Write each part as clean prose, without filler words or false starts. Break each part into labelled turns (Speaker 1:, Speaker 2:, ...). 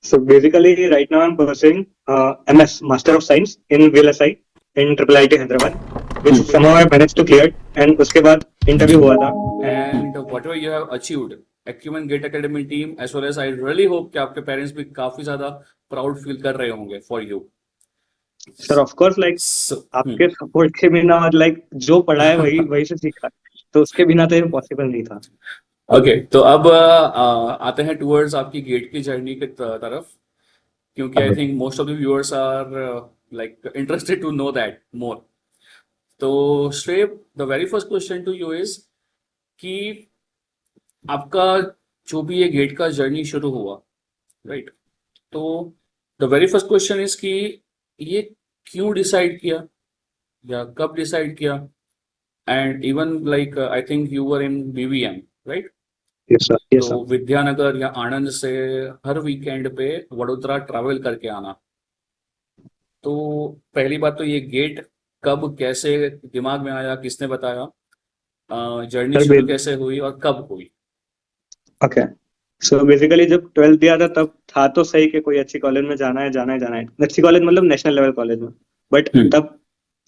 Speaker 1: So basically, right now I'm pursuing MS, Master of Science in VLSI in IIIT Hyderabad, which somehow I managed to clear. And उसके बाद interview हुआ था.
Speaker 2: And whatever you have achieved, Acumen Gate Academy team as well as I really hope कि आपके parents भी काफी ज्यादा proud feel कर रहे होंगे for you.
Speaker 1: Sir, of course, like
Speaker 2: So,
Speaker 1: आपके सपोर्ट के बिना और like जो पढ़ा है वही वही से सीखा, तो उसके बिना तो ये पॉसिबल नहीं था.
Speaker 2: ओके तो अब आते हैं टूवर्ड्स आपकी गेट की जर्नी की तरफ, क्योंकि I think most of the viewers are like interested to know that more. तो Shrey, the very first question to you is कि आपका जो भी ये गेट का जर्नी शुरू हुआ, राइट, तो the very first question is कि ये क्यों डिसाइड किया या कब डिसाइड किया, and even like I think you were in BVM, right?
Speaker 1: Yes, sir. Yes, sir.
Speaker 2: तो विद्यानगर या आनंद से हर वीकेंड पे वडोदरा ट्रैवल करके आना. तो पहली बात तो ये गेट कब कैसे दिमाग में आया, किसने बताया, जर्नी
Speaker 1: Sir,
Speaker 2: शुरू कैसे हुई और कब हुई?
Speaker 1: ओके. सो बेसिकली जब 12th दिया था तब था तो सही कि कोई अच्छी कॉलेज में जाना है, जाना है, जाना है, अच्छी कॉलेज मतलब नेशनल लेवल कॉलेज में, बट तब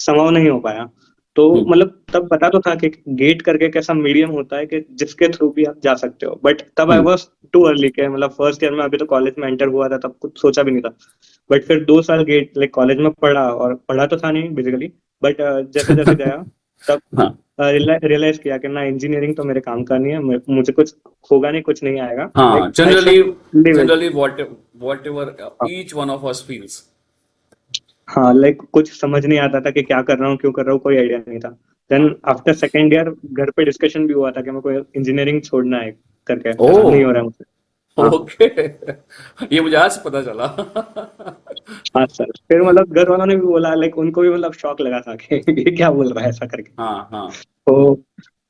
Speaker 1: समाव नहीं हो पाया. तो मतलब तब पता तो था कि गेट करके कैसा मीडियम होता है कि जिसके थ्रू भी आप जा सकते हो, बट तब आई वाज टू अर्ली के मतलब फर्स्ट ईयर में अभी तो कॉलेज में एंटर हुआ था, तब कुछ सोचा भी नहीं था. बट फिर 2 साल गेट लाइक कॉलेज में पढ़ा और पढ़ा तो था नहीं बेसिकली, बट जैसे जैसे गया तब
Speaker 2: हाँ
Speaker 1: रियलाइज किया कि ना इंजीनियरिंग तो मेरे काम का नहीं है, मुझे कुछ होगा नहीं, कुछ नहीं आएगा,
Speaker 2: हाँ,
Speaker 1: like I should leave it.
Speaker 2: Generally what ever each one of us feels.
Speaker 1: हाँ, लाइक कुछ समझ नहीं आता था कि क्या कर रहा हूँ, क्यों कर रहा हूँ, कोई आइडिया नहीं था. देन आफ्टर सेकेंड ईयर घर पे डिस्कशन भी हुआ था कि मेरे को इंजीनियरिंग छोड़ना है करके, ऐसा नहीं हो रहा है मुझसे. हाँ.
Speaker 2: ओके ये मुझे आज पता चला.
Speaker 1: हाँ सर, फिर मतलब घर वालों ने भी बोला, लाइक उनको भी मतलब शौक लगा था कि ये क्या बोल रहा है ऐसा करके.
Speaker 2: हाँ हाँ
Speaker 1: तो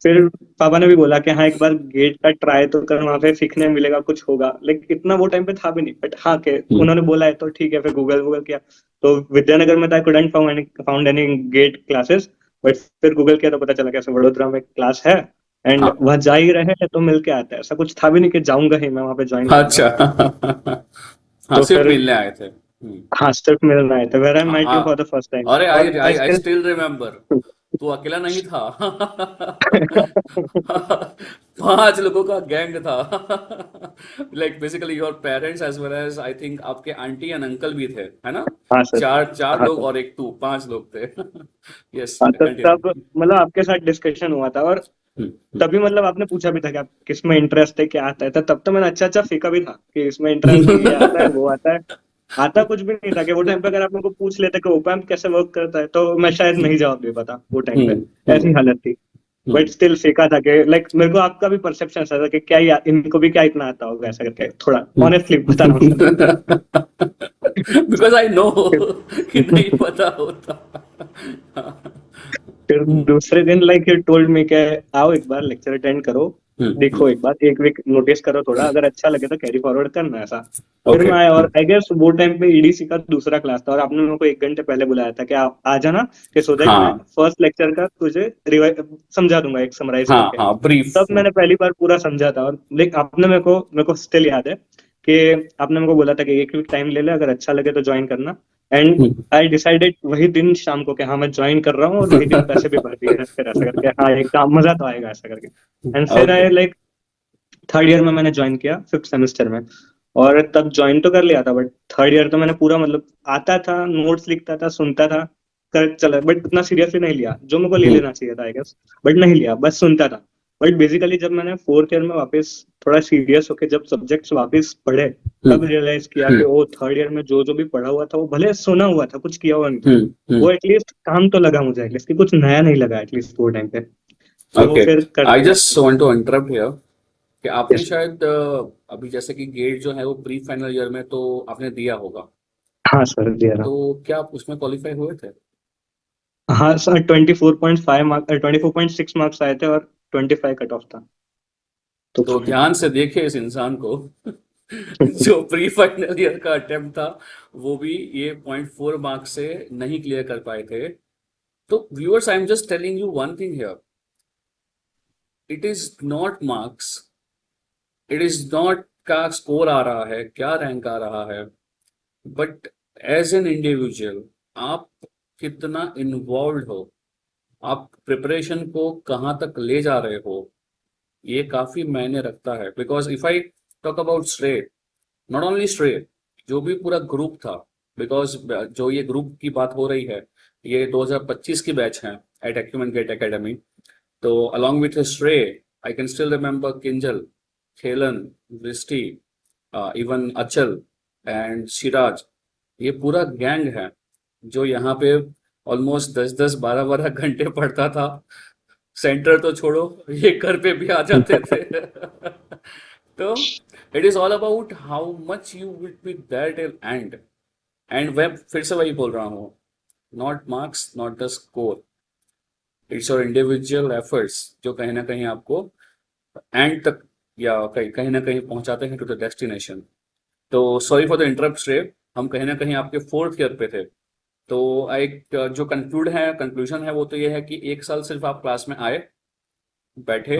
Speaker 1: फिर पापा ने भी बोला कि हाँ एक बार गेट का ट्राई तो कर, वहां पे सीखने मिलेगा, कुछ होगा. लाइक इतना वो टाइम पे था भी नहीं, बट हाँ के उन्होंने बोला है तो ठीक है. फिर गूगल गूगल किया तो विद्यानगर में था, couldn't found any GATE classes, but फिर गूगल किया तो पता चला कैसे वडोदरा में क्लास है, एंड
Speaker 2: हाँ.
Speaker 1: वहां जा ही रहे हैं तो मिल के आता है. ऐसा कुछ था भी नहीं कि जाऊंगा ही मैं वहां पे ज्वाइन करूंगा.
Speaker 2: अच्छा हाँ,
Speaker 1: तो
Speaker 2: सिर्फ
Speaker 1: फिर
Speaker 2: मिलने आए थे.
Speaker 1: हाँ सिर्फ मिलना है, तो where I met you for the
Speaker 2: हाँ,
Speaker 1: फर्स्ट टाइम.
Speaker 2: अरे आई
Speaker 1: और
Speaker 2: I
Speaker 1: I
Speaker 2: I
Speaker 1: still
Speaker 2: still remember, तू अकेला नहीं था. 5 लोगों का गैंग था. Like basically your parents as well as I think आपके आंटी एंड अंकल भी थे, है ना?
Speaker 1: हाँ सर.
Speaker 2: चार चार
Speaker 1: हाँ
Speaker 2: लोग
Speaker 1: सर.
Speaker 2: और एक तू, 5 लोग थे. यस,
Speaker 1: हाँ तो तब
Speaker 2: कंटिन्यू.
Speaker 1: मतलब आपके साथ डिस्कशन हुआ था, और तभी मतलब आपने पूछा भी था कि आप किस में इंटरेस्ट है, क्या आता है, तो तब तो मैंने अच्छा अच्छा फेंका भी था कि इसमें इंटरेस्ट है, ये आता है, वो आता है. आता कुछ भी नहीं था कि वो टाइम पे अगर आप मेरे को पूछ लेते कि ओपन कैसे वर्क करता है तो मैं शायद नहीं जवाब दे पाता वो टाइम पे. ऐसी हालत थी. बट स्टिल फेंका था कि लाइक मेरे को आपका भी परसेप्शन ऐसा था कि क्या इनको भी क्या इतना आता होगा ऐसा करके, थोड़ा ऑनेस्टली बता रहा हूँ सर.
Speaker 2: बिकॉज आई नो कि नहीं पता होता.
Speaker 1: फिर दूसरे दिन लाइक ही टोल्ड मी कि आओ एक बार लेक्चर अटेंड करो, देखो एक बार, एक वीक नोटिस करो थोड़ा, अगर अच्छा लगे तो कैरी फॉरवर्ड करना ऐसा. फिर
Speaker 2: ओके.
Speaker 1: मैं आया और आई गेस वो टाइम पे ईडीसी का दूसरा क्लास था, और आपने मेरे को 1 घंटे पहले बुलाया था कि आप आ जाना, कि सो दैट मैं
Speaker 2: हाँ
Speaker 1: फर्स्ट लेक्चर का तुझे रिवाइज समझा दूंगा एक समराइज
Speaker 2: हाँ
Speaker 1: करके.
Speaker 2: हाँ, ब्रीफ.
Speaker 1: तब मैंने पहली बार पूरा समझा था. और लाइक आपने मेरे को स्टिल याद है कि आपने मेरे को बोला था कि एक वीक टाइम ले ले, अगर अच्छा लगे तो ज्वाइन करना. एंड आई डिसाइडेड वही दिन शाम को कि हाँ मैं ज्वाइन कर रहा हूँ, और वही दिन पैसे भी भर दिए फिर ऐसा करके, हाँ एक काम मजा तो आएगा ऐसा करके. एंड फिर
Speaker 2: okay.
Speaker 1: I like third year में मैंने ज्वाइन किया, फिफ्थ सेमेस्टर में. और तब ज्वाइन तो कर लिया था, बट थर्ड ईयर तो मैंने पूरा मतलब आता था, नोट्स लिखता था, सुनता था, कर चला, बट उतना सीरियसली नहीं लिया जो मेरे को ले लेना चाहिए था आई गेस, बट नहीं लिया, बस सुनता था. बट बेसिकली जब मैंने फोर्थ ईयर में वापस थोड़ा सीरियस होके जब सब्जेक्ट्स वापस पढ़े, तब रियलाइज किया कि ओ थर्ड ईयर में जो जो भी पढ़ा हुआ था वो भले सुना हुआ था, कुछ किया हुआ नहीं था, वो एटलीस्ट काम तो लगा मुझे, एटलीस्ट कि कुछ नया नहीं लगा एटलीस्ट वो टाइम पे. तो
Speaker 2: ओके,
Speaker 1: फिर कर
Speaker 2: आई
Speaker 1: दिया.
Speaker 2: Just want to interrupt here कि आपने
Speaker 1: यस.
Speaker 2: शायद अभी जैसे कि गेट जो है वो प्री फाइनल ईयर में तो आपने दिया होगा,
Speaker 1: हाँ सर दिया था.
Speaker 2: तो क्या आप उसमें क्वालिफाई हुए थे?
Speaker 1: हाँ सर 24.5 मार्क, 24.6 मार्क्स आए थे, और 25 कट ऑफ था. तो
Speaker 2: तो ध्यान से देखिए इस इंसान को. जो प्री फाइनल ईयर का अटेम्प्ट था वो भी ये 0.4 मार्क्स से नहीं क्लियर कर पाए थे. तो viewers, I am just telling you one thing here, it is not marks, it is not का स्कोर आ रहा है, क्या रैंक आ रहा है, बट एज एन इंडिविजुअल आप कितना इन्वॉल्व हो, आप प्रिपरेशन को कहाँ तक ले जा रहे हो, ये काफी मायने रखता है। Because if I talk about श्रेय, नॉट ओनली श्रेय, जो भी पूरा ग्रुप था, बिकॉज जो ये ग्रुप की बात हो रही है, ये 2025 की बैच है एट एक्यूमेन गेट एकेडमी। तो along with Shrey, I can still remember Kinjal, Khelan, Vristi, even Achal and Shiraj। ये पूरा गैंग है जो यहाँ पे ऑलमोस्ट 10-10, 12-12 घंटे पढ़ता था। सेंटर तो छोड़ो, ये घर पे भी आ जाते थे। तो it is all about how much you will be there till end मैं फिर से वही बोल रहा हूँ, not marks, not the score, it's your individual efforts जो कहीं ना कहीं आपको एंड तक या कहीं कहीं ना कहीं पहुंचाते हैं टू द डेस्टिनेशन। तो सॉरी फॉर द इंटरप्ट श्रेय, हम कहीं ना कहीं आपके 4th ईयर पे थे। तो एक जो कंक्लूजन है वो तो ये है कि 1 साल सिर्फ आप क्लास में आए, बैठे,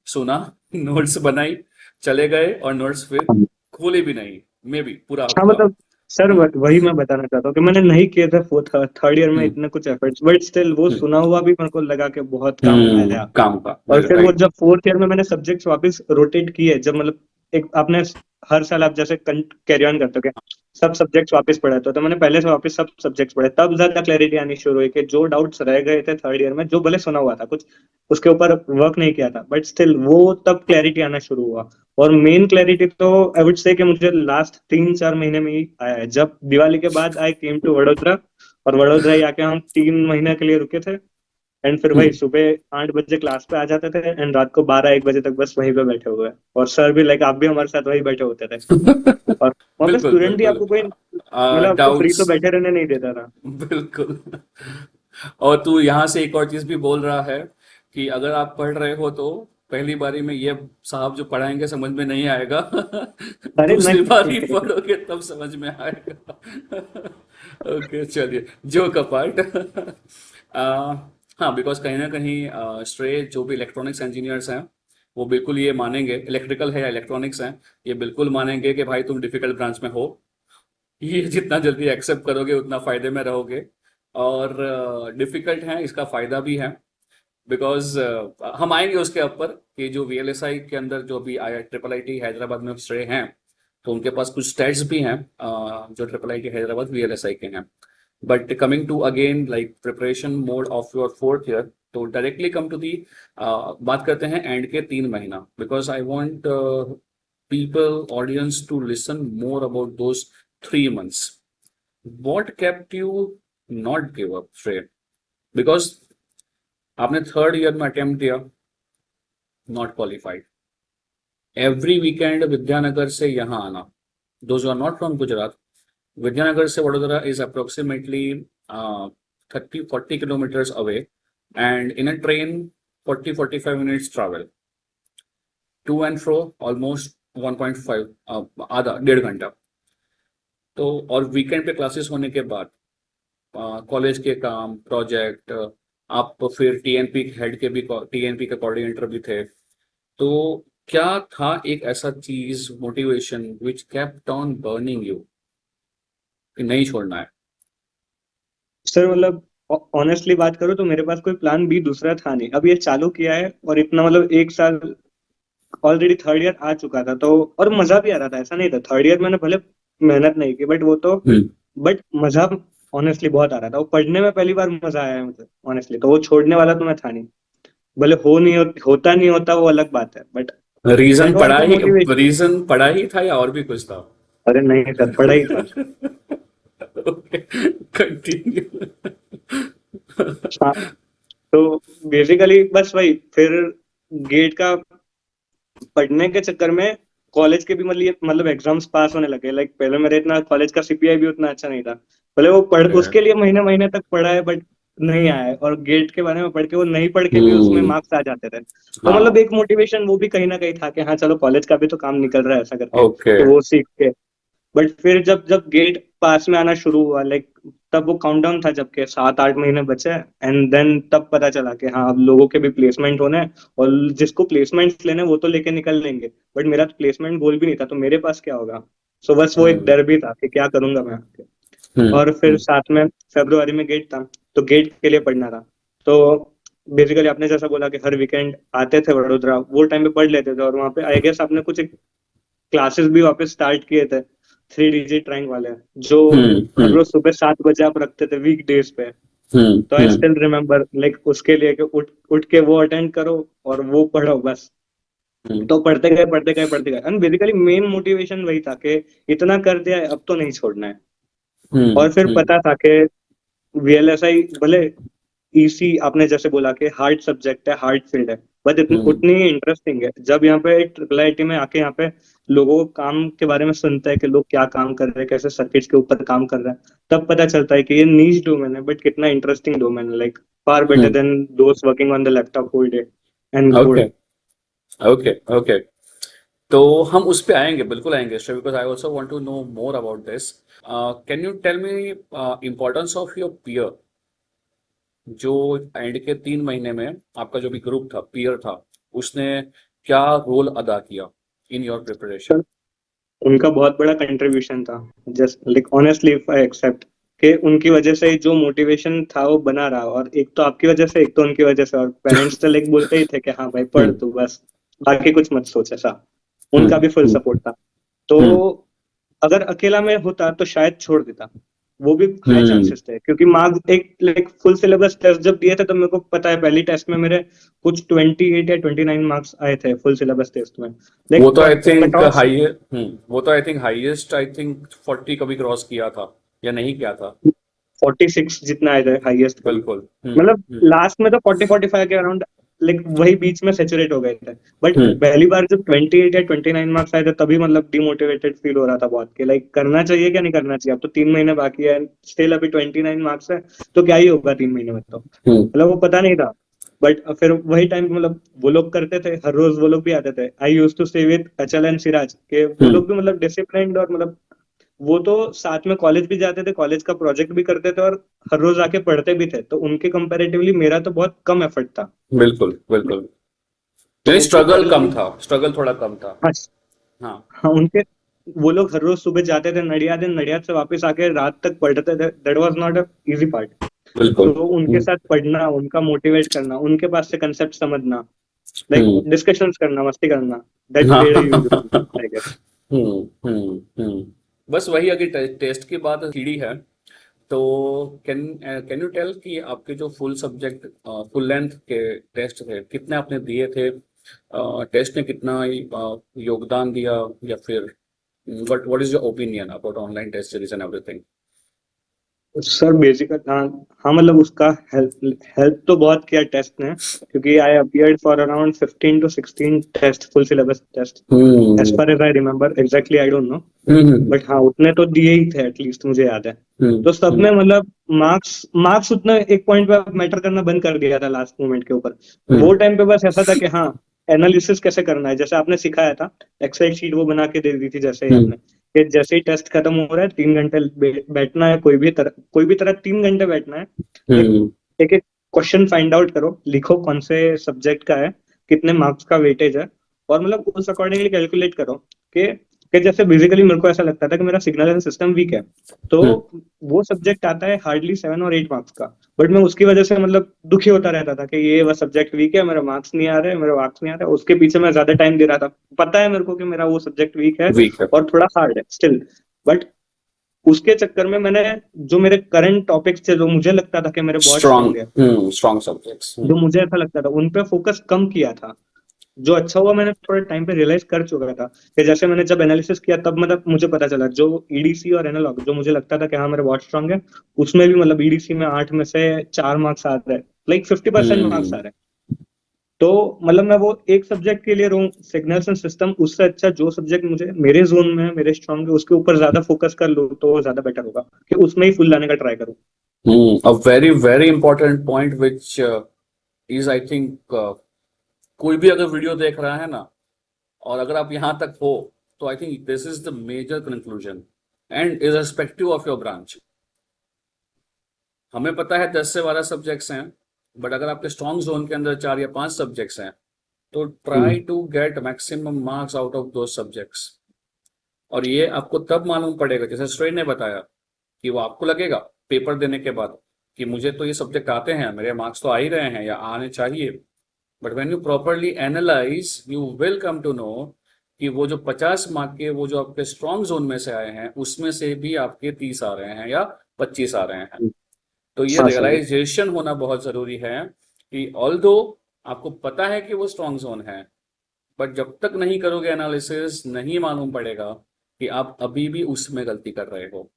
Speaker 2: सुना, नोट्स बनाई, चले गए, और नोट्स फिर खोले भी नहीं, मे बी पूरा
Speaker 1: हाँ
Speaker 2: हफ्ता।
Speaker 1: मतलब सर वही मैं बताना चाहता हूँ कि मैंने नहीं किए थे थर्ड ईयर में
Speaker 2: हम्म
Speaker 1: इतने कुछ एफर्ट्स, बट स्टिल वो
Speaker 2: हम्म
Speaker 1: सुना हुआ भी मेरे को लगा कि बहुत काम आया।
Speaker 2: काम का
Speaker 1: और फिर वो
Speaker 2: राइट।
Speaker 1: जब फोर्थ ईयर में मैंने सब्जेक्ट्स वापस रोटेट किए, जब मतलब एक आपने हर साल आप जैसे कैरी ऑन करते हो कि सब सब्जेक्ट्स वापस पढ़े, तो मैंने पहले से वापस सब सब्जेक्ट्स पढ़े, तब ज्यादा क्लैरिटी आनी शुरू हुई कि जो डाउट्स रह गए थे थर्ड ईयर में, जो भले सुना हुआ था कुछ उसके ऊपर वर्क नहीं किया था, बट स्टिल वो तब क्लैरिटी आना शुरू हुआ। और मेन क्लैरिटी तो आई वुड से कि मुझे लास्ट 3-4 महीने में ही आया है, जब दिवाली के बाद आई केम टू वडोदरा, और वडोदरा ही आके हम 3 महीने के लिए रुके थे। एंड फिर वही सुबह 8 बजे क्लास पे आ जाते थे, एंड रात को 12-1 बजे तक बस वहीं पे बैठे हुए, और सर भी लाइक आप भी हमारे साथ वही बैठे होते थे। और वहाँ पे
Speaker 2: बिल्कुल
Speaker 1: स्टूडेंट ही
Speaker 2: बिल्कुल।
Speaker 1: आपको कोई मतलब आपको फ्री
Speaker 2: डाउट्स,
Speaker 1: तो बैठे रहने नहीं देता था।
Speaker 2: बिल्कुल। और तू यहाँ से एक और चीज भी बोल रहा है कि अगर आप पढ़ रहे हो तो पहली बारी में ये साहब जो पढ़ाएंगे समझ में नहीं आएगा।
Speaker 1: अरे
Speaker 2: दूसरी बारी
Speaker 1: नहीं
Speaker 2: पढ़ोगे तब समझ में आएगा। ओके, चलिए, जो कपाट। हाँ, बिकॉज कहीं ना कहीं श्रेय जो भी इलेक्ट्रॉनिक्स इंजीनियर्स हैं वो बिल्कुल ये मानेंगे, इलेक्ट्रिकल है या इलेक्ट्रॉनिक्स हैं, ये बिल्कुल मानेंगे कि भाई तुम डिफिकल्ट ब्रांच में हो, ये जितना जल्दी एक्सेप्ट करोगे उतना फायदे में रहोगे। और डिफिकल्ट है, इसका फायदा भी है। बिकॉज हम आएंगे उसके ऊपर कि जो वीएलएसआई के अंदर जो भी आया ट्रिपल आईटी हैदराबाद में श्रेय हैं, तो उनके पास कुछ स्टैट्स भी हैं जो ट्रिपल आईटी हैदराबाद वीएलएसआई के हैं। But coming to again like preparation mode of your 4th year, तो डायरेक्टली कम टू दी बात करते हैं एंड के 3 महीना, because I want people, audience to listen more about those 3 months. What kept you not give up, Shrey? Because आपने 3rd year में attempt दिया, not qualified, every weekend Vidyanagar से यहाँ आना, those are not from Gujarat, Vidyanagar से Vadodara is approximately 30-40 kilometers away, and in a train 40-45 minutes travel to and fro, almost 1.5 आधा 1.5 घंटा। तो और वीकेंड पे क्लासेस होने के बाद कॉलेज के काम, प्रोजेक्ट, आप फिर टीएनपी हेड के भी, टीएनपी के कोऑर्डिनेटर भी थे। तो क्या था एक ऐसा चीज, motivation which kept on burning you कि नहीं छोड़ना है?
Speaker 1: सर मतलब ऑनेस्टली बात करूँ तो मेरे पास कोई प्लान बी दूसरा था नहीं, अब ये चालू किया है और इतना मतलब 1 साल ऑलरेडी थर्ड ईयर आ चुका था, तो और मजा भी आ रहा था, ऐसा नहीं था थर्ड ईयर मैंने भले मेहनत नहीं की, बट वो तो
Speaker 2: हम्म
Speaker 1: बट मजा ऑनेस्टली बहुत आ रहा था, वो पढ़ने में पहली बार मजा आया है मुझे ऑनेस्टली, तो वो छोड़ने वाला तो मैं था नहीं। भले होता नहीं होता वो अलग बात है, but
Speaker 2: reason
Speaker 1: that was the motivation.
Speaker 2: Reason पढ़ा ही था या और भी कुछ था?
Speaker 1: अरे नहीं सर, पढ़ा ही था।
Speaker 2: Okay, continue.
Speaker 1: हाँ, तो बेसिकली बस वही फिर गेट का पढ़ने के चक्कर में कॉलेज के भी मतलब एग्जाम्स पास होने लगे, लाइक पहले मेरे इतना कॉलेज का सीपीआई भी उतना अच्छा नहीं था, भले वो पढ़ उसके लिए महीने महीने तक पढ़ा है, बट नहीं आया है, और गेट के बारे में पढ़ के वो नहीं पढ़ के भी उसमें
Speaker 2: हम्म
Speaker 1: मार्क्स आ जाते थे, तो मतलब
Speaker 2: हाँ,
Speaker 1: एक मोटिवेशन वो भी कहीं ना कहीं था कि हाँ चलो कॉलेज का भी तो काम निकल रहा है ऐसा करके,
Speaker 2: ओके।
Speaker 1: तो वो सीख के। बट फिर जब जब गेट पास में आना शुरू हुआ, लाइक तब वो काउंटडाउन था जबकि 7-8 महीने बचे, एंड देन तब पता चला कि हाँ अब लोगों के भी प्लेसमेंट होने हैं, और जिसको प्लेसमेंट लेने हैं, वो तो लेके निकल लेंगे, बट मेरा तो प्लेसमेंट गोल भी नहीं था, तो मेरे पास क्या होगा। सो बस वो एक
Speaker 2: हम्म
Speaker 1: डर भी था कि क्या करूंगा मैं आगे।
Speaker 2: हम्म
Speaker 1: और फिर
Speaker 2: हम्म
Speaker 1: साथ में फरवरी में गेट था, तो गेट के लिए पढ़ना था। तो बेसिकली आपने जैसा बोला कि हर वीकेंड आते थे वडोदरा, वो टाइम पे पढ़ लेते थे, और वहाँ पे आई गेस आपने कुछ क्लासेस भी वापस स्टार्ट किए थे, 3 डिजिट रैंक वाले, जो हर
Speaker 2: हम्म
Speaker 1: रोज सुबह 7 बजे आप रखते थे वीक डेज पे। तो आई
Speaker 2: हम्म
Speaker 1: स्टिल रिमेम्बर लाइक उसके लिए कि उठ उठ के वो अटेंड करो और वो पढ़ो बस।
Speaker 2: हम्म
Speaker 1: तो पढ़ते गए पढ़ते गए पढ़ते गए, एंड बेसिकली मेन मोटिवेशन वही था कि इतना कर दिया है अब तो नहीं छोड़ना है। और फिर
Speaker 2: हम्म
Speaker 1: पता था कि वीएलएसआई भले इसी आपने जैसे बोला कि हार्ड सब्जेक्ट है, हार्ड फील्ड है, बट
Speaker 2: हम्म
Speaker 1: उतनी ही इंटरेस्टिंग है। जब यहाँ पे ट्रिपल आईटी में आके यहाँ पे लोगों को काम के बारे में सुनता है कि लोग क्या काम कर रहे हैं, कैसे सर्किट्स के ऊपर काम कर रहे हैं, तब पता चलता है कि ये नीश डोमेन है, बट कितना इंटरेस्टिंग डोमेन है, like far better
Speaker 2: hmm
Speaker 1: than those working on the laptop whole day and
Speaker 2: okay
Speaker 1: code.
Speaker 2: Okay okay. तो हम उस पे आएंगे, बिल्कुल आएंगे, because I also want to know more about this. Can you tell me importance of your peer, जो end के 3 महीने में आपका जो भी ग्रुप था, पीयर था, उसने क्या रोल अदा किया इन योर प्रिपरेशन?
Speaker 1: उनका बहुत बड़ा कंट्रीब्यूशन था, just like honestly if I accept, कि उनकी वजह से जो मोटिवेशन था वो बना रहा। और एक तो आपकी वजह से, एक तो उनकी वजह से, और पेरेंट्स तो लाइक बोलते ही थे कि हाँ भाई पढ़
Speaker 2: हम्म
Speaker 1: तू बस, बाकी कुछ मत सोच, ऐसा उनका
Speaker 2: हम्म
Speaker 1: भी फुल
Speaker 2: हम्म
Speaker 1: सपोर्ट था। तो
Speaker 2: हम्म
Speaker 1: अगर अकेला मैं होता तो शायद छोड़ देता, वो भी हाई
Speaker 2: हम्म
Speaker 1: चांसेस थे, क्योंकि मार्क्स एक लाइक फुल सिलेबस टेस्ट जब दिए थे तो मेरे को पता है पहली टेस्ट में मेरे कुछ 28 या 29 मार्क्स आए थे फुल सिलेबस टेस्ट में,
Speaker 2: वो
Speaker 1: लाइक
Speaker 2: तो I
Speaker 1: but cut
Speaker 2: think
Speaker 1: of
Speaker 2: high वो तो I think highest, I think 40 कभी क्रॉस किया था या नहीं किया था?
Speaker 1: 46 जितना आया था हाईएस्ट कभी।
Speaker 2: बिल्कुल।
Speaker 1: मतलब लास्ट में तो 40-45 के अराउंड, लाइक वही बीच में सेचुरेट हो गए थे। बट
Speaker 2: हम्म
Speaker 1: पहली बार जब 28 या 29 मार्क्स आए थे, तभी मतलब डिमोटिवेटेड फील हो रहा था बहुत, कि लाइक करना चाहिए क्या नहीं करना चाहिए, अब तो 3 महीने बाकी है, स्टिल अभी 29 मार्क्स है, तो क्या ही होगा 3 महीने में, तो
Speaker 2: हम्म
Speaker 1: मतलब वो पता नहीं था। बट फिर वही टाइम मतलब वो लोग करते थे, हर रोज वो लोग भी आते थे। आई यूज टू स्टे विद अचल एंड सिराज, के वो
Speaker 2: हम्म
Speaker 1: लोग भी मतलब डिसिप्लिन्ड, और मतलब वो तो साथ में कॉलेज भी जाते थे, कॉलेज का प्रोजेक्ट भी करते थे, और हर रोज आके पढ़ते भी थे, तो उनके कंपैरेटिवली मेरा तो बहुत कम एफर्ट था।
Speaker 2: बिल्कुल बिल्कुल।
Speaker 1: तो
Speaker 2: यानी
Speaker 1: वो
Speaker 2: स्ट्रगल
Speaker 1: हर
Speaker 2: कम
Speaker 1: दिन,
Speaker 2: था, स्ट्रगल थोड़ा कम था।
Speaker 1: हाँ,
Speaker 2: हाँ।
Speaker 1: हाँ उनके, वो लोग हर रोज सुबह जाते थे नडियाद, नडियाद से वापस आके रात तक पढ़ते थे, that was not a easy part.
Speaker 2: बिल्कुल।
Speaker 1: तो उनके साथ पढ़ना, उनका मोटिवेट करना, उनके पास से कंसेप्ट समझना, लाइक
Speaker 2: हम्म
Speaker 1: डिस्कशंस करना, मस्ती करना, दैट
Speaker 2: हाँ
Speaker 1: played a huge role, I guess.
Speaker 2: Hmm. बस वही, अगर टेस्ट की बात सीढ़ी है, तो कैन कैन यू टेल कि आपके जो फुल सब्जेक्ट, फुल लेंथ के टेस्ट थे, कितने आपने दिए थे? टेस्ट ने कितना योगदान दिया, या फिर what is your opinion about online test series and everything?
Speaker 1: Sir basic, हाँ, हाँ मतलब उसका हेल्प हेल्प तो बहुत किया टेस्ट ने, क्योंकि I appeared for around 15 to 16 test, full syllabus test, as
Speaker 2: hmm
Speaker 1: far as I remember, exactly I don't know,
Speaker 2: hmm
Speaker 1: but हाँ उतने तो दिए ही थे एटलीस्ट, मुझे याद है।
Speaker 2: हम्म
Speaker 1: तो सब
Speaker 2: हम्म
Speaker 1: में मतलब मार्क्स मार्क्स उतना एक पॉइंट पे मैटर करना बंद कर दिया था लास्ट मोमेंट के ऊपर। वो
Speaker 2: हम्म
Speaker 1: टाइम पे बस ऐसा था कि हाँ, एनालिसिस कैसे करना है, जैसे आपने सिखाया था, एक्सेल शीट वो बना के दे दी थी जैसे ही
Speaker 2: हम्म
Speaker 1: आपने, कि जैसे ही टेस्ट खत्म हो रहा है 3 घंटे बैठना है, कोई भी तरह 3 घंटे बैठना है, लाइक
Speaker 2: हम्म
Speaker 1: एक एक क्वेश्चन फाइंड आउट करो, लिखो कौन से सब्जेक्ट का है, कितने मार्क्स का वेटेज है, और मतलब उस अकॉर्डिंगली कैलकुलेट करो कि जैसे बेसिकली मेरे को ऐसा लगता था कि मेरा सिग्नल एंड सिस्टम वीक है, तो
Speaker 2: हम्म
Speaker 1: वो सब्जेक्ट आता है हार्डली 7 और 8 मार्क्स का, बट मैं उसकी वजह से मतलब दुखी होता रहता था कि ये वह सब्जेक्ट वीक है, मेरे मार्क्स नहीं आ रहे, मेरे मार्क्स नहीं आ रहे, उसके पीछे मैं ज्यादा टाइम दे रहा था। पता है मेरे को कि मेरा वो सब्जेक्ट वीक है
Speaker 2: वीक है।
Speaker 1: और थोड़ा हार्ड है स्टिल, बट उसके चक्कर में मैंने जो मेरे करंट टॉपिक्स थे, जो मुझे लगता था कि मेरे बहुत स्ट्रांग है,
Speaker 2: स्ट्रॉन्ग स्ट्रॉन्ग सब्जेक्ट्स।
Speaker 1: जो मुझे ऐसा लगता था, उन पे फोकस कम किया था। जो अच्छा हुआ, मैंने थोड़े टाइम पे रियलाइज कर चुका था कि जैसे मैंने जब एनालिसिस किया, तब मतलब मुझे पता चला जो ईडीसी और एनालॉग जो मुझे लगता था कि हाँ मेरे बहुत स्ट्रांग है, उसमें भी मतलब ईडीसी में 8 में से 4 मार्क्स आ रहे हैं, लाइक 50% मार्क्स आ
Speaker 2: हम्म
Speaker 1: रहे हैं। तो मतलब मैं वो एक सब्जेक्ट के लिए रहूं सिग्नल्स एंड सिस्टम, उससे अच्छा जो सब्जेक्ट मुझे मेरे जोन में है, मेरे स्ट्रांग है, उसके ऊपर ज्यादा फोकस कर लूं तो वो ज्यादा बेटर होगा, कि उसमें ही फुल लाने का ट्राई करूं।
Speaker 2: A very very important point which is I think, कोई भी अगर वीडियो देख रहा है ना, और अगर आप यहाँ तक हो, तो I think this is the major conclusion, and is respective of your branch. हमें पता है 10 से 12 सब्जेक्ट्स हैं, बट अगर आपके स्ट्रॉन्ग जोन के अंदर 4 या 5 सब्जेक्ट्स हैं, तो try to get maximum marks out of दो सब्जेक्ट्स। और ये आपको तब मालूम पड़ेगा, जैसे श्रेय ने बताया, कि वो आपको लगेगा पेपर देने के बाद कि मुझे तो ये सब्जेक्ट आते हैं, मेरे मार्क्स तो आ ही रहे हैं या आने चाहिए। But when you properly analyse, you will come to know कि वो जो 50 मार्क के, वो जो आपके स्ट्रॉन्ग जोन में से आए हैं, उसमें से भी आपके 30 आ रहे हैं या 25 आ रहे हैं। तो ये
Speaker 1: हाँ सर।
Speaker 2: रियलाइजेशन होना बहुत जरूरी है कि ऑल्दो आपको पता है कि वो स्ट्रॉन्ग जोन है, बट जब तक नहीं करोगे एनालिसिस, नहीं मालूम पड़ेगा कि आप अभी भी उसमें गलती कर रहे हो।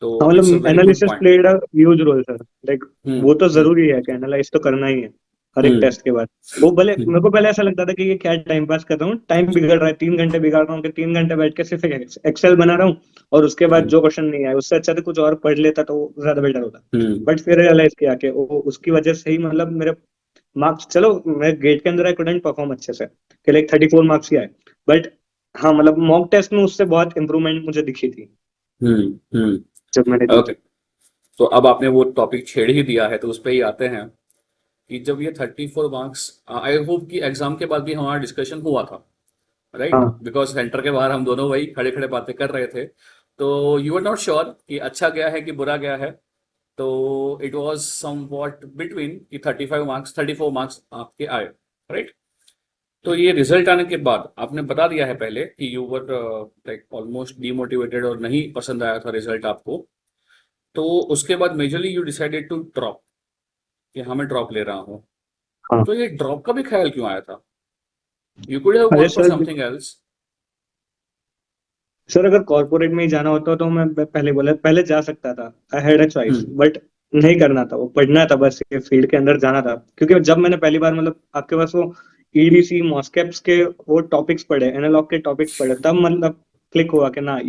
Speaker 2: तो
Speaker 1: हाँ
Speaker 2: इट्स अ
Speaker 1: मतलब
Speaker 2: very good
Speaker 1: analysis
Speaker 2: point.
Speaker 1: Played a huge role sir. Like
Speaker 2: hmm.
Speaker 1: वो तो
Speaker 2: हम्म।
Speaker 1: जरूरी है कि एनालाइज तो करना ही है हर एक
Speaker 2: हम्म।
Speaker 1: टेस्ट के बाद। वो भले
Speaker 2: हम्म।
Speaker 1: मेरे को पहले ऐसा लगता था कि ये क्या टाइम पास कर रहा हूँ, टाइम बिगड़ रहा है, 3 घंटे बिगाड़ रहा हूँ कि 3 घंटे बैठ के सिर्फ एक्सेल बना रहा हूँ और उसके बाद
Speaker 2: हम्म।
Speaker 1: जो क्वेश्चन नहीं आए उससे अच्छा तो कुछ और पढ़ लेता तो ज्यादा बेटर होता।
Speaker 2: हम्म।
Speaker 1: बट फिर रियलाइज किया कि उसकी वजह से ही मतलब मेरे मार्क्स, चलो मैं गेट के अंदर आई कुडंट परफॉर्म अच्छे से कि लाइक 34 मार्क्स ही आए, बट हाँ मतलब मॉक टेस्ट में उससे बहुत इंप्रूवमेंट मुझे दिखी थी
Speaker 2: हम्म। हम्म।
Speaker 1: जब मैंने दी
Speaker 2: ओके।
Speaker 1: थी।
Speaker 2: तो अब आपने वो टॉपिक छेड़ ही दिया है, तो उस पे ही आते हैं कि जब ये 34 मार्क्स, आई होप कि एग्जाम के बाद भी हमारा डिस्कशन हुआ था, राइट?
Speaker 1: हाँ
Speaker 2: बिकॉज सेंटर के बाहर हम दोनों वही खड़े खड़े बातें कर रहे थे। तो यू आर नॉट श्योर कि अच्छा गया है कि बुरा गया है। तो it was somewhat between कि 35 मार्क्स, 34 मार्क्स आपके आए, राइट? तो ये रिजल्ट आने के बाद आपने बता दिया है पहले कि you were like almost demotivated और नहीं पसंद आया था रिजल्ट आपको। तो उसके बाद majorly you decided to drop, कि हाँ मैं ड्रॉप ले रहा हूँ।
Speaker 1: हाँ।
Speaker 2: तो ये ड्रॉप का भी ख्याल क्यों आया था? यू कुड हैव
Speaker 1: अरे
Speaker 2: gone for
Speaker 1: sir,
Speaker 2: something else.
Speaker 1: Sir अगर कॉर्पोरेट में ही जाना होता तो मैं पहले बोला पहले जा सकता था, I had a choice,
Speaker 2: hmm.
Speaker 1: But नहीं करना था, वो पढ़ना था बस, ये फील्ड के अंदर जाना था। क्योंकि जब मैंने पहली बार मतलब आपके पास वो ईडीसी मॉस्केप्स के वो टॉपिक्स पढ़े, एनालॉग के टॉपिक्स पढ़े, तब मतलब क्लिक हुआ कि ना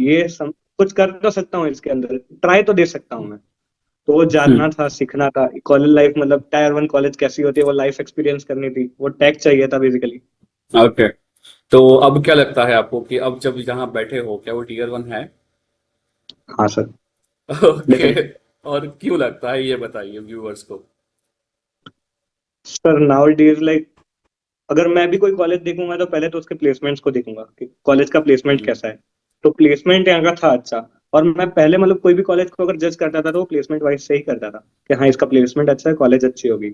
Speaker 1: कुछ कर तो सकता हूँ इसके अंदर, ट्राई तो दे सकता हूँ मैं। तो वो
Speaker 2: हम्म।
Speaker 1: जानना था, सीखना था कॉलेज लाइफ, मतलब टायर 1 कॉलेज कैसी होती है वो लाइफ एक्सपीरियंस करनी थी, वो टैग चाहिए था बेसिकली।
Speaker 2: ओके। तो अब क्या लगता है आपको कि अब जब यहाँ बैठे हो, क्या वो टीयर 1 है?
Speaker 1: हाँ सर।
Speaker 2: ओके।
Speaker 1: डेफिनेटली।
Speaker 2: और क्यों लगता है, ये बताइए व्यूअर्स को।
Speaker 1: Sir now it is like, अगर मैं भी कोई कॉलेज देखूंगा तो पहले तो उसके प्लेसमेंट्स को देखूंगा कि कॉलेज का प्लेसमेंट
Speaker 2: हम्म।
Speaker 1: कैसा है। तो प्लेसमेंट यहाँ का था अच्छा, और मैं पहले मतलब कोई भी कॉलेज को अगर जज करता था तो वो प्लेसमेंट वाइज से ही करता था कि हाँ इसका प्लेसमेंट अच्छा है, कॉलेज अच्छी होगी।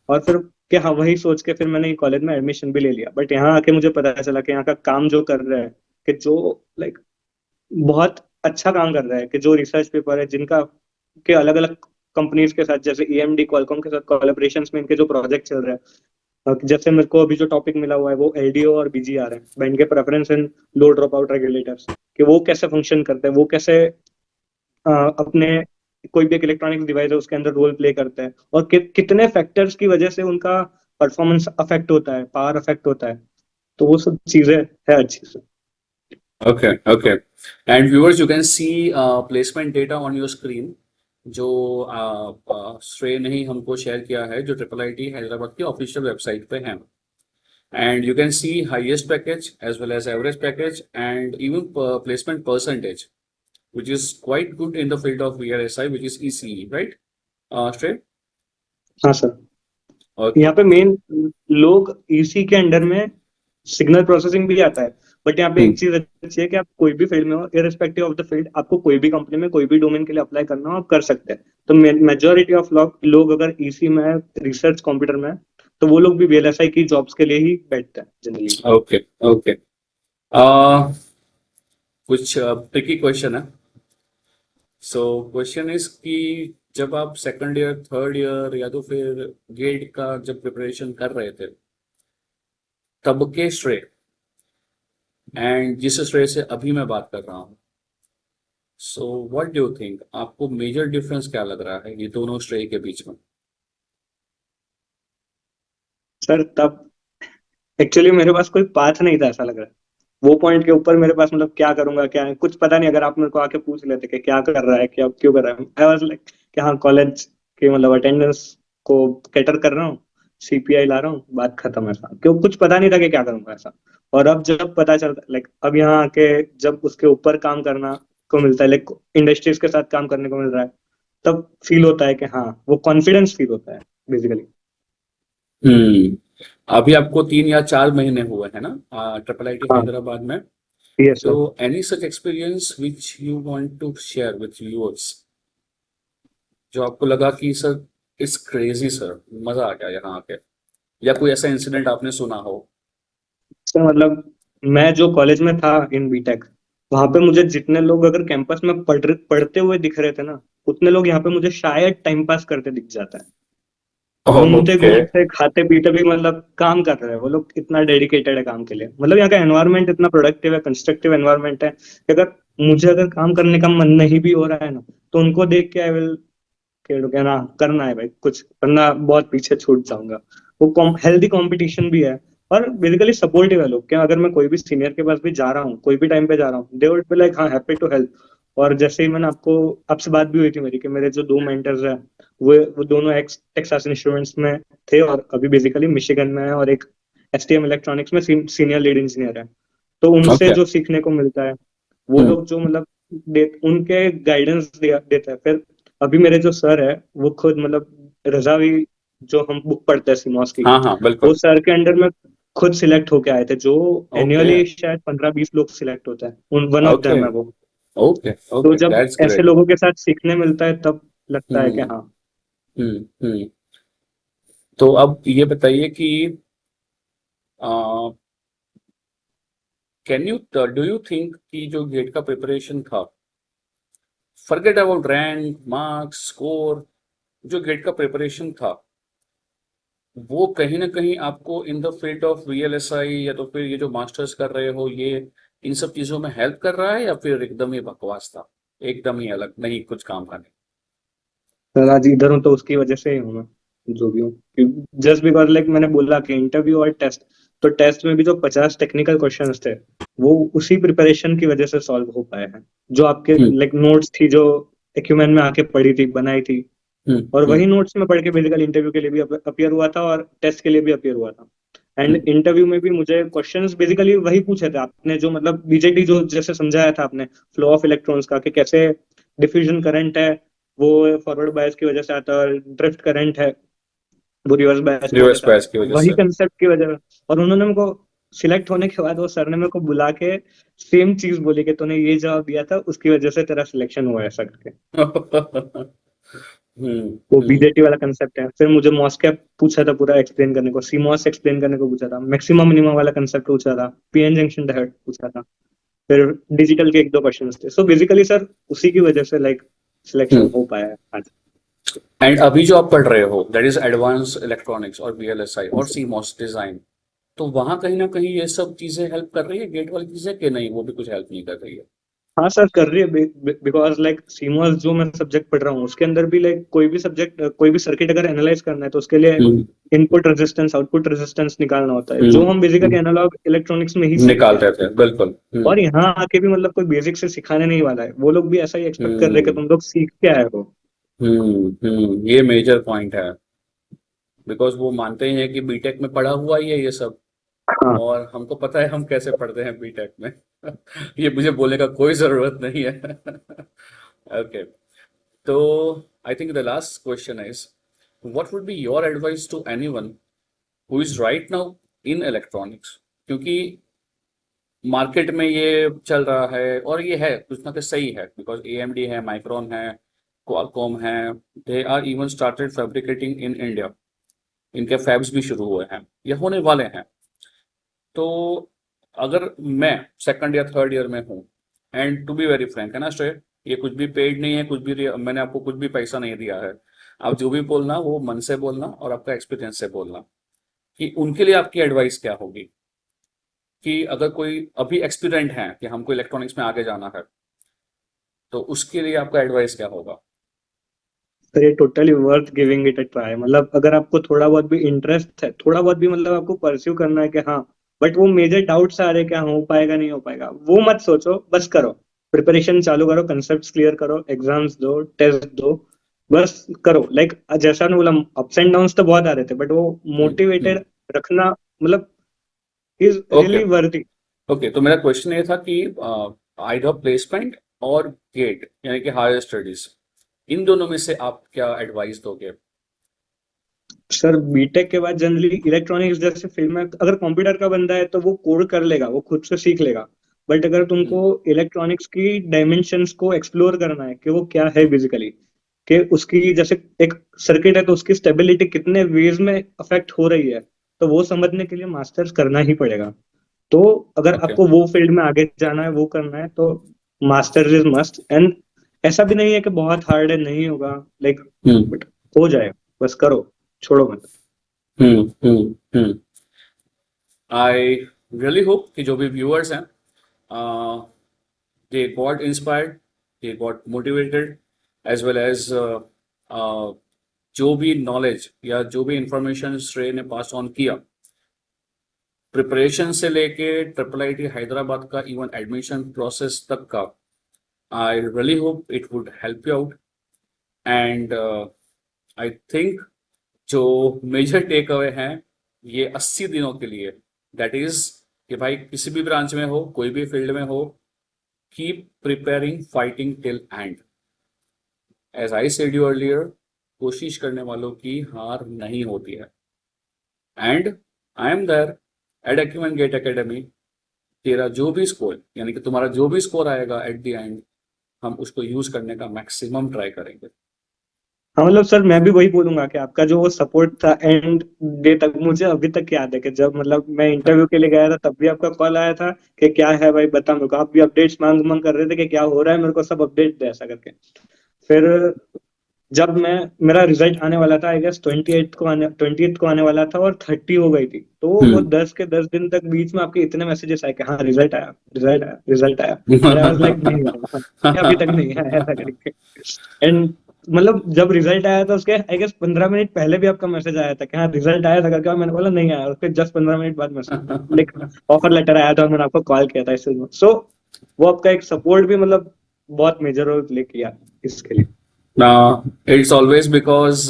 Speaker 1: और फिर कि हाँ वही सोच के फिर मैंने कॉलेज में एडमिशन भी ले लिया। बट यहाँ आके मुझे पता चला कि यहाँ का काम जो कर रहा है, कि जो लाइक बहुत अच्छा काम कर रहा है, कि जो रिसर्च पेपर है जिनका के अलग अलग कंपनीज के साथ, जैसे ईएमडी क्वालकॉम के साथ कोलैबोरेशन में इनके जो प्रोजेक्ट चल रहे हैं, जैसे मेरे को अभी जो टॉपिक मिला हुआ है वो एलडीओ और बीजीआर है, बैंक के preference and low drop out regulators, कि वो कैसे फंक्शन करते हैं, वो कैसे अपने कोई भी एक इलेक्ट्रॉनिक्स डिवाइस है उसके अंदर रोल प्ले करते हैं, और कितने फैक्टर्स की वजह से उनका परफॉर्मेंस अफेक्ट होता है, पावर अफेक्ट होता है। तो वो सब चीजें है अच्छी से।
Speaker 2: Okay. Okay. And viewers, you can see placement data on your screen, जो श्रेय ने ही हमको शेयर किया है, जो ट्रिपल आईटी हैदराबाद की ऑफिशियल वेबसाइट पे है। And you can see highest package as well as average package and even placement percentage, which is quite good in the field of VLSI, which is ECE, right? Straight?
Speaker 1: हाँ sir.
Speaker 2: Okay.
Speaker 1: यहाँ पे main लोग इसी के under में signal processing भी आता है। बट यहाँ पे
Speaker 2: Hmm.
Speaker 1: एक चीज अच्छी है कि आप कोई भी फील्ड में हो, इरेस्पेक्टिव ऑफ द फील्ड, आपको कोई भी कंपनी में कोई भी डोमेन के लिए अप्लाई करना हो आप कर सकते हैं। तो मेजोरिटी ऑफ लोग अगर इसी में रिसर्च कंप्यूटर में है, तो वो लोग भी वीएलएसआई की जॉब्स के लिए ही बैठते हैं जनरली।
Speaker 2: Okay. Okay. Uh, कुछ ट्रिकी क्वेश्चन है। सो क्वेश्चन इज कि जब आप सेकंड ईयर, थर्ड ईयर या तो फिर गेट का जब प्रिपरेशन कर रहे थे, तब के श्रेय एंड जिस श्रेय से अभी मैं बात कर रहा हूँ, so what do you think, आपको मेजर डिफरेंस क्या लग रहा है ये दोनों श्रेय के बीच में?
Speaker 1: सर तब एक्चुअली मेरे पास कोई पाथ नहीं था ऐसा लग रहा है। वो पॉइंट के ऊपर मेरे पास मतलब क्या करूंगा क्या नहीं, कुछ पता नहीं। अगर आप मेरे को आके पूछ लेते कि क्या कर रहा है, क्या क्यों कर रहा है, आई वाज लाइक कि हाँ कॉलेज के मतलब अटेंडेंस को कैटर कर रहा हूँ, सीपीआई ला रहा हूँ, बात खत्म, ऐसा क्यों, कुछ पता नहीं था कि क्या करूंगा ऐसा। और अब जब पता चलता, लाइक अब यहाँ आके जब उसके ऊपर काम करना को मिलता है, लाइक इंडस्ट्रीज के साथ काम करने को मिल रहा है, तब फील होता है कि हाँ वो कॉन्फिडेंस फील होता है बेसिकली।
Speaker 2: अभी आपको 3 या 4 महीने हुए हैं ना ट्रिपल आईटी
Speaker 1: हाँ
Speaker 2: हैदराबाद में?
Speaker 1: यस
Speaker 2: तो
Speaker 1: sir.
Speaker 2: Any such experience which you want to share with viewers, जो आपको लगा कि सर इट्स क्रेजी सर, मजा आ गया यहाँ आके, या कोई ऐसा इंसिडेंट आपने सुना हो?
Speaker 1: सर मतलब मैं जो कॉलेज में था इन बीटेक, वहां पे मुझे जितने लोग अगर कैंपस में पढ़ते हुए दिख रहे थे ना, उतने लोग यहाँ पे मुझे शायद टाइम पास करते दिख जाता है। घूमते
Speaker 2: ओके।
Speaker 1: घूमते खाते पीते भी मतलब काम कर रहे हैं वो लोग, इतना डेडिकेटेड है काम के लिए। मतलब यहाँ का एनवायरनमेंट इतना प्रोडक्टिव है, कंस्ट्रक्टिव एनवायरनमेंट है कि अगर मुझे अगर काम करने का मन नहीं भी हो रहा है ना, तो उनको देख के आई विल के ना करना है भाई कुछ, वरना बहुत पीछे छूट जाऊंगा। वो हेल्दी कंपटीशन भी है, और बेसिकली सपोर्टिव है लोग। क्या अगर मैं कोई भी सीनियर के पास भी जा रहा हूँ, कोई भी टाइम पे जा रहा हूँ, दे वुड बी लाइक हाँ हैप्पी टू हेल्प। और जैसे ही मैंने आपसे बात भी हुई थी मेरी, कि मेरे जो दो मेंटर्स हैं वो दोनों एक्स टेक्सास इंस्ट्रूमेंट्स में थे, और अभी बेसिकली मिशिगन में है, और एक एसटीएम इलेक्ट्रॉनिक्स में सीनियर लीड इंजीनियर है। तो उनसे
Speaker 2: ओके।
Speaker 1: जो सीखने को मिलता है, वो
Speaker 2: हम्म।
Speaker 1: लोग जो मतलब उनके गाइडेंस देते हैं। फिर अभी मेरे जो सर है वो खुद मतलब रजावी, जो हम बुक पढ़ते हैं सीमॉस की,
Speaker 2: हाँ हाँ
Speaker 1: वो
Speaker 2: बिल्कुल।
Speaker 1: सर के अंडर में खुद सिलेक्ट होके आए थे। जो
Speaker 2: ओके।
Speaker 1: एनुअली शायद 15-20 लोग सिलेक्ट होते हैं, उन वन ऑफ
Speaker 2: ओके।
Speaker 1: देम है वो।
Speaker 2: ओके।
Speaker 1: तो
Speaker 2: ओके,
Speaker 1: जब
Speaker 2: दैट्स
Speaker 1: ऐसे
Speaker 2: ग्रेट।
Speaker 1: लोगों के साथ सीखने मिलता है तब लगता है कि
Speaker 2: हम्म।
Speaker 1: हाँ।
Speaker 2: हम्म। तो अब ये बताइए कि can you do you think कि जो गेट का प्रिपरेशन था, forget about rank marks score, जो गेट का प्रिपरेशन था, वो कहीं ना कहीं आपको in the field of VLSI या तो फिर ये जो मास्टर्स कर रहे हो ये, इन सब चीजों में हेल्प कर रहा है, या फिर एकदम ही बकवास था, एकदम ही अलग, नहीं कुछ काम का नहीं?
Speaker 1: सर आज इधर हूँ तो उसकी वजह से ही हूँ मैं जो भी हूँ। जस्ट बिकॉज लाइक मैंने बोला कि इंटरव्यू और टेस्ट, तो टेस्ट में भी जो 50 टेक्निकल क्वेश्चंस थे, वो उसी प्रिपरेशन की वजह से सॉल्व हो पाए हैं। जो आपके
Speaker 2: हम्म।
Speaker 1: लाइक नोट्स थी जो एक्यूमेन में आके पढ़ी थी, बनाई थी, और
Speaker 2: हम्म।
Speaker 1: वही नोट्स में पढ़ के बेसिकली इंटरव्यू के लिए भी अपियर हुआ था, और टेस्ट के लिए भी अपियर हुआ था। And
Speaker 2: hmm.
Speaker 1: इंटरव्यू में भी मुझे क्वेश्चंस बेसिकली वही पूछे थे आपने, जो मतलब बीजेटी जो जैसे समझाया था आपने, फ्लो ऑफ इलेक्ट्रॉन्स का, कि कैसे डिफ्यूजन करंट है वो फॉरवर्ड बायस की वजह से आता है, और ड्रिफ्ट करंट है वो रिवर्स बायस की वजह
Speaker 2: रिवर्स
Speaker 1: से आता
Speaker 2: बैच की
Speaker 1: है,
Speaker 2: वजह
Speaker 1: वही
Speaker 2: से।
Speaker 1: कंसेप्ट की वजह से। और उन्होंने मेरे को सिलेक्ट होने के बाद वो सर ने मेरे को बुला के सेम चीज बोली कि तूने ये जवाब दिया था, उसकी वजह से तेरा सिलेक्शन हुआ है ऐसा करके। वो
Speaker 2: हम्म।
Speaker 1: बीजेटी वाला कंसेप्ट है। फिर मुझे मॉसकैप पूछा था पूरा एक्सप्लेन करने को, सीमॉस एक्सप्लेन करने को पूछा था, मैक्सिमम मिनिमम वाला कंसेप्ट पूछा था, पीएन जंक्शन डायोड पूछा था। फिर डिजिटल के एक दो क्वेश्चन थे। सो बेसिकली सर उसी की वजह से लाइक सिलेक्शन
Speaker 2: हम्म।
Speaker 1: हो पाया है आज।
Speaker 2: एंड अभी जो आप पढ़ रहे हो दैट इज एडवांस इलेक्ट्रॉनिक्स और वीएलएसआई और सीमॉस डिजाइन, तो वहां कहीं ना कहीं ये सब चीजें हेल्प कर रही है, गेट वाली चीजें, कि नहीं वो भी कुछ हेल्प नहीं कर रही है?
Speaker 1: हाँ सर कर रही है, बिकॉज लाइक सीमॉस जो मैं सब्जेक्ट पढ़ रहा हूँ उसके अंदर भी लाइक कोई भी सब्जेक्ट, कोई भी सर्किट अगर एनालाइज करना है तो उसके लिए
Speaker 2: हम्म।
Speaker 1: इनपुट रेजिस्टेंस आउटपुट रेजिस्टेंस निकालना होता है, जो
Speaker 2: हम्म।
Speaker 1: हम बेसिकली
Speaker 2: हम्म।
Speaker 1: एनालॉग इलेक्ट्रॉनिक्स में ही सीखते हैं।
Speaker 2: निकालते थे बिल्कुल।
Speaker 1: और यहाँ आके भी मतलब कोई बेसिक से सिखाने नहीं वाला है, वो लोग भी ऐसा ही एक्सपेक्ट कर रहे हैं कि
Speaker 2: हम्म।
Speaker 1: तुम लोग सीख के आए हो।
Speaker 2: ये मेजर पॉइंट है, बिकॉज वो मानते हैं कि बीटेक में पढ़ा हुआ ही है ये सब,
Speaker 1: हाँ
Speaker 2: और हमको पता है हम कैसे पढ़ते हैं बीटेक में। ये मुझे बोलने का कोई जरूरत नहीं है। ओके। तो I think the last question is, what would be your advice to anyone who is right now in electronics? क्योंकि मार्केट में ये चल रहा है और ये है कुछ ना कुछ सही है, बिकॉज एएमडी है, माइक्रोन है, क्वालकॉम है, they are even started fabricating in India, इनके फैब्स भी शुरू हुए हैं या होने वाले हैं। तो अगर मैं सेकंड या थर्ड ईयर में हूँ, and to be very frank है ना श्रेय, ये कुछ भी पेड नहीं है, कुछ भी मैंने आपको कुछ भी पैसा नहीं दिया है, आप जो भी बोलना वो मन से बोलना और आपका एक्सपीरियंस से बोलना, कि उनके लिए आपकी एडवाइस क्या होगी, कि अगर कोई अभी एक्सपीरियंट है कि हमको इलेक्ट्रॉनिक्स में आगे जाना है, तो उसके लिए आपका एडवाइस क्या होगा?
Speaker 1: सर ये totally worth giving it a try. मतलब अगर आपको थोड़ा बहुत भी इंटरेस्ट है, थोड़ा बहुत भी मतलब आपको परस्यू करना है कि हाँ, बट वो मेजर डाउट्स आ रहे हैं क्या हो पाएगा नहीं हो पाएगा, वो मत सोचो, बस करो। प्रिपरेशन चालू करो, कंसेप्ट क्लियर करो, एग्जाम्स दो, टेस्ट दो, बस करो। लाइक जैसा मैंने बोला, अप्स एंड डाउन्स तो बहुत आ रहे थे, बट वो
Speaker 2: हम्म।
Speaker 1: मोटिवेटेड रखना मतलब इज
Speaker 2: ओके।
Speaker 1: रियली वर्दी।
Speaker 2: ओके, तो मेरा क्वेश्चन ये था कि आइदर प्लेसमेंट और गेट यानी कि हायर स्टडीज, इन दोनों में से आप क्या एडवाइस दोगे?
Speaker 1: सर बीटेक के बाद जनरली इलेक्ट्रॉनिक्स जैसे फील्ड में अगर कंप्यूटर का बंदा है तो वो कोड कर लेगा, वो खुद से सीख लेगा। बट अगर तुमको
Speaker 2: हम्म,
Speaker 1: इलेक्ट्रॉनिक्स की डायमेंशंस को एक्सप्लोर करना है कि वो क्या है बेसिकली, कि उसकी जैसे एक सर्किट है तो उसकी स्टेबिलिटी कितने वेज में अफेक्ट हो रही है, तो वो समझने के लिए मास्टर्स करना ही पड़ेगा। तो अगर
Speaker 2: ओके।
Speaker 1: आपको वो फील्ड में आगे जाना है, वो करना है, तो मास्टर्स इज मस्ट। एंड ऐसा भी नहीं है कि बहुत हार्ड है, नहीं होगा, लाइक
Speaker 2: हम्म
Speaker 1: बट हो जाएगा, बस करो, छोड़ो मत।
Speaker 2: हम्म। आई रियली होप कि जो भी व्यूअर्स हैं, they got inspired, they got motivated, as well as जो भी नॉलेज या जो भी इंफॉर्मेशन श्रेय ने पास ऑन किया, प्रिपरेशन से लेके ट्रिपल आईटी हैदराबाद का इवन एडमिशन प्रोसेस तक का, I really hope it would help you out. And I think जो मेजर टेक अवे हैं ये 80 दिनों के लिए, दैट इज कि भाई किसी भी ब्रांच में हो, कोई भी फील्ड में हो, keep preparing, fighting till end. As I said you earlier, कोशिश करने वालों की हार नहीं होती है। And I am there at Acumen GATE Academy. तेरा जो भी स्कोर, यानी कि तुम्हारा जो भी स्कोर आएगा एट द एंड, हम उसको यूज करने का मैक्सिमम ट्राई करेंगे।
Speaker 1: हाँ मतलब सर मैं भी वही बोलूंगा कि आपका जो वो सपोर्ट था एंड डे तक, मुझे अभी तक याद है कि जब मतलब मैं इंटरव्यू के लिए गया था तब भी आपका कॉल आया था कि क्या है भाई बता मेरे को, आप भी अपडेट्स मांग मांग कर रहे थे कि क्या हो रहा है, मेरे को सब अपडेट दे ऐसा करके। फिर जब मैं मेरा रिजल्ट आने वाला था, आई गेस 28th को आने वाला था और 30 हो गई थी, तो वो
Speaker 2: हम्म।
Speaker 1: 10 के 10 दिन तक बीच में आपके इतने मैसेजेस आए कि हाँ रिजल्ट आया, रिजल्ट आया, रिजल्ट आया। और आई वाज लाइक नहीं यार, अभी तक नहीं आया ऐसा करके। एंड मतलब जब रिजल्ट आया था उसके आई गेस 15 मिनट पहले भी आपका मैसेज आया था कि हाँ रिजल्ट आया था करके, और मैंने बोला नहीं आया, और फिर जस्ट 15 मिनट बाद मैसेज लाइक ऑफर लेटर आया था और मैंने आपको कॉल किया था इससे। सो वो आपका एक सपोर्ट भी मतलब बहुत मेजर रोल प्ले किया इसके लिए।
Speaker 2: Now, it's always because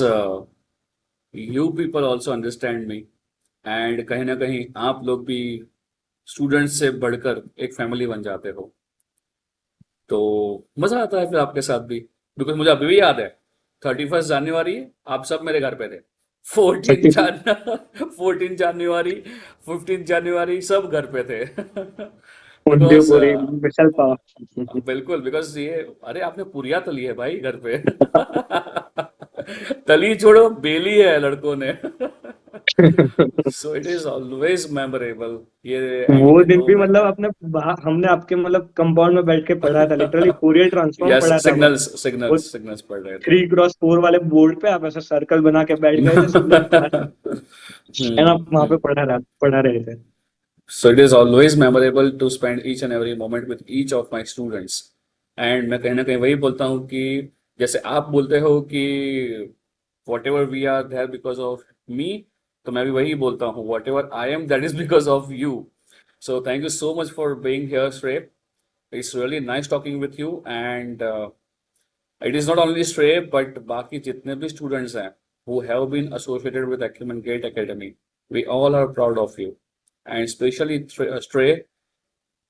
Speaker 2: you people also understand me, and कहीं ना कहीं आप लोग भी स्टूडेंट्स से बढ़कर एक फैमिली बन जाते हो, तो मजा आता है फिर आपके साथ भी। बिकॉज मुझे अभी भी याद है, 31 जनवरी आप सब मेरे घर पे थे। 14 जनवरी 15 जनवरी सब घर पे थे।
Speaker 1: उनके
Speaker 2: बिकॉज
Speaker 1: पूरी मिसल पाव।
Speaker 2: बिल्कुल, बिकॉज ये, अरे आपने पुरिया तली है भाई घर पे। तली छोड़ो, बेली है लड़कों ने। So it is always memorable ये
Speaker 1: वो
Speaker 2: एंड
Speaker 1: दिन भी
Speaker 2: मोमेंट।
Speaker 1: मतलब हमने आपके मतलब कंपाउंड में बैठ के पढ़ा था, लिटरली फूरियर ट्रांसफॉर्म
Speaker 2: यस,
Speaker 1: पढ़ा था हमने।
Speaker 2: सिग्नल्स
Speaker 1: वो
Speaker 2: सिग्नल्स सिग्नल्स पढ़ रहे थे।
Speaker 1: 3x4 वाले बोर्ड पे आप ऐसा सर्कल बना के बैठ गए थे सब लोग क्लास में, एंड आप वहां पे
Speaker 2: हम्म।
Speaker 1: पढ़ा रहे थे।
Speaker 2: So it is always memorable to spend each and every moment with each of my students. And मैं कहीं ना कहीं वही बोलता हूँ कि जैसे आप बोलते हो कि whatever we are there because of me, तो मैं भी वही बोलता हूँ whatever I am that is because of you. So thank you so much for being here, Shrey. It's really nice talking with you, and it is not only Shrey but बाकी जितने भी students हैं who have been associated with Acumen Gate Academy, we all are proud of you. And especially Stray,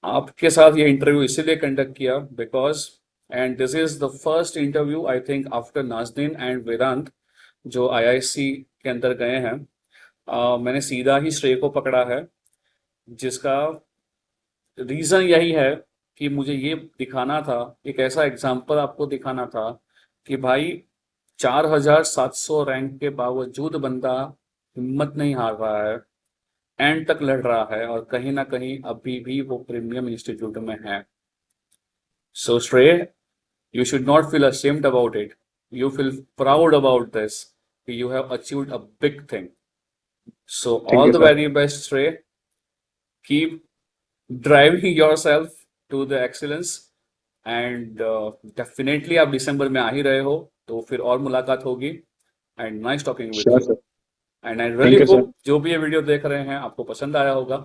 Speaker 2: आपके साथ ये interview इसीलिए conduct किया because, and this is the first interview I think after Nazneen and Vedant जो IIC के अंदर गए हैं। मैंने सीधा ही श्रेय को पकड़ा है, जिसका रीज़न यही है कि मुझे ये दिखाना था, एक ऐसा एग्जाम्पल आपको दिखाना था कि भाई 4700 रैंक के बावजूद बंदा हिम्मत नहीं हार रहा है, एंड तक लड़ रहा है, और कहीं ना कहीं अभी भी वो प्रीमियम इंस्टीट्यूट में है। सो श्रेय, you should not feel ashamed about it. You feel proud about this. You have achieved a big thing. So
Speaker 1: thank
Speaker 2: all
Speaker 1: you
Speaker 2: the
Speaker 1: sir.
Speaker 2: very best, Shrey. Keep driving yourself to the excellence. And definitely आप दिसंबर में आ ही रहे हो, तो फिर और मुलाकात होगी। And nice talking with
Speaker 1: sure
Speaker 2: you.
Speaker 1: Sir.
Speaker 2: And I really
Speaker 1: thank you sir.
Speaker 2: Hope जो भी ये वीडियो देख रहे हैं आपको पसंद आया होगा।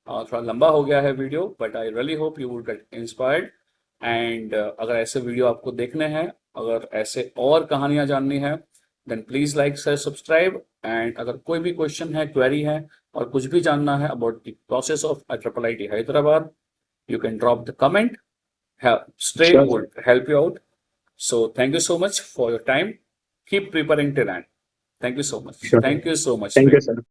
Speaker 2: थोड़ा लंबा हो गया है video, but I really hope you would get inspired. And अगर ऐसे वीडियो आपको देखने हैं, अगर ऐसे और कहानियां जाननी है, then please like share subscribe. And अगर कोई भी क्वेश्चन है, क्वेरी है, और कुछ भी जानना है about the process of triple I T Hyderabad, you can drop the comment. Stray
Speaker 1: sure sir.
Speaker 2: would help you out. So thank you so much for your time. Keep preparing till end. Thank you so much.
Speaker 1: Sure.
Speaker 2: Thank you so much.
Speaker 1: Thank you,
Speaker 2: Prem.
Speaker 1: sir.